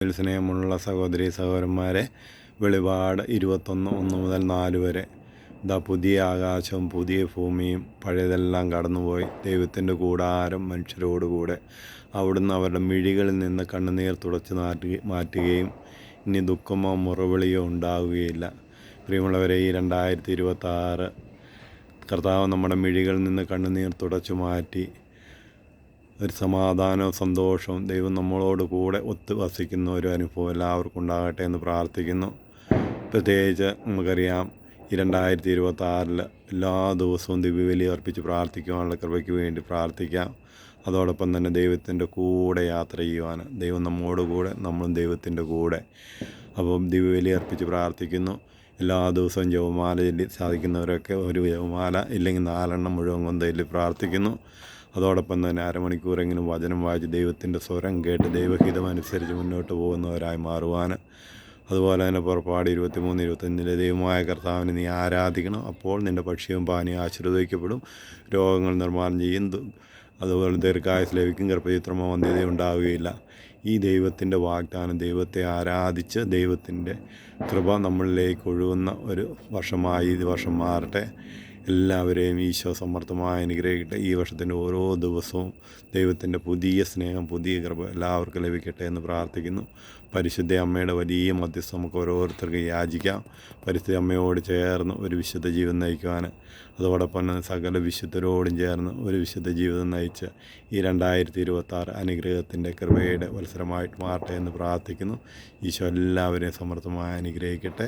സ്നേഹമുള്ള സഹോദരി സഹോദരന്മാരെ, വെളിപാട് 21:1-4 വരെ പുതിയ ആകാശവും പുതിയ ഭൂമിയും പഴയതെല്ലാം കടന്നുപോയി. ദൈവത്തിൻ്റെ കൂടാരം മനുഷ്യരോടുകൂടെ. അവിടുന്ന് അവരുടെ മിഴികളിൽ നിന്ന് കണ്ണുനീർ തുടച്ചു മാറ്റുകയും ഇനി ദുഃഖമോ മുറവിളിയോ ഉണ്ടാവുകയില്ല. പ്രിയമുള്ളവരെ, ഈ 2026 കർത്താവ് നമ്മുടെ മിഴികളിൽ നിന്ന് കണ്ണുനീർ തുടച്ചു മാറ്റി ഒരു സമാധാനവും സന്തോഷവും ദൈവം നമ്മളോട് കൂടെ ഒത്തു വസിക്കുന്ന ഒരു അനുഭവം എല്ലാവർക്കും ഉണ്ടാകട്ടെ എന്ന് പ്രാർത്ഥിക്കുന്നു. പ്രത്യേകിച്ച് നമുക്കറിയാം, ഈ 2026 എല്ലാ ദിവസവും ദിവ്യബലി അർപ്പിച്ച് പ്രാർത്ഥിക്കുവാനുള്ള കൃപയ്ക്ക് വേണ്ടി പ്രാർത്ഥിക്കാം. അതോടൊപ്പം തന്നെ ദൈവത്തിൻ്റെ കൂടെ യാത്ര ചെയ്യുവാൻ ദൈവം നമ്മോട് കൂടെ, നമ്മളും ദൈവത്തിൻ്റെ കൂടെ. അപ്പം ദിവ്യബലി അർപ്പിച്ച് പ്രാർത്ഥിക്കുന്നു. എല്ലാ ദിവസവും ജപമാല ചൊല്ലി സാധിക്കുന്നവരൊക്കെ ഒരു ജപമാല ഇല്ലെങ്കിൽ 4 മുഴുവൻ കൊന്തയിൽ പ്രാർത്ഥിക്കുന്നു. അതോടൊപ്പം തന്നെ അരമണിക്കൂറെങ്കിലും വചനം വായിച്ച് ദൈവത്തിൻ്റെ സ്വരം കേട്ട് ദൈവഹിതമനുസരിച്ച് മുന്നോട്ട് പോകുന്നവരായി മാറുവാൻ. അതുപോലെ തന്നെ പുറപ്പാട് 23-25 ദൈവമായ കർത്താവിനെ നീ ആരാധിക്കണം, അപ്പോൾ നിൻ്റെ ഭക്ഷ്യവും പാനീയം ആശീർവദിക്കപ്പെടും, രോഗങ്ങൾ നിർമ്മാർജ്ജനം ചെയ്യും, അതുപോലെ ദീർഘായുസ്സ് ലഭിക്കും, ഗർഭചിത്രമോ വന്ധ്യത ഉണ്ടാവുകയില്ല. ഈ ദൈവത്തിൻ്റെ വാഗ്ദാനം, ദൈവത്തെ ആരാധിച്ച് ദൈവത്തിൻ്റെ കൃപ നമ്മളിലേക്ക് ഒഴുകുന്ന ഒരു വർഷമായി ഈ വർഷം മാറട്ടെ. എല്ലാവരെയും ഈശോ സമർത്ഥമായി അനുഗ്രഹിക്കട്ടെ. ഈ വർഷത്തിൻ്റെ ഓരോ ദിവസവും ദൈവത്തിൻ്റെ പുതിയ സ്നേഹം, പുതിയ കൃപ എല്ലാവർക്കും ലഭിക്കട്ടെ എന്ന് പ്രാർത്ഥിക്കുന്നു. പരിശുദ്ധ അമ്മയുടെ വലിയ മധ്യസ്ഥം നമുക്ക് ഓരോരുത്തർക്കും യാചിക്കാം. പരിശുദ്ധ അമ്മയോട് ചേർന്ന് ഒരു വിശുദ്ധ ജീവിതം നയിക്കുവാൻ, അതോടൊപ്പം തന്നെ സകല വിശുദ്ധരോടും ചേർന്ന് ഒരു വിശുദ്ധ ജീവിതം നയിച്ച് ഈ 2026 അനുഗ്രഹത്തിൻ്റെ കൃപയുടെ വത്സരമായിട്ട് മാറട്ടെ എന്ന് പ്രാർത്ഥിക്കുന്നു. ഈശോ എല്ലാവരെയും സമർത്ഥമായി അനുഗ്രഹിക്കട്ടെ.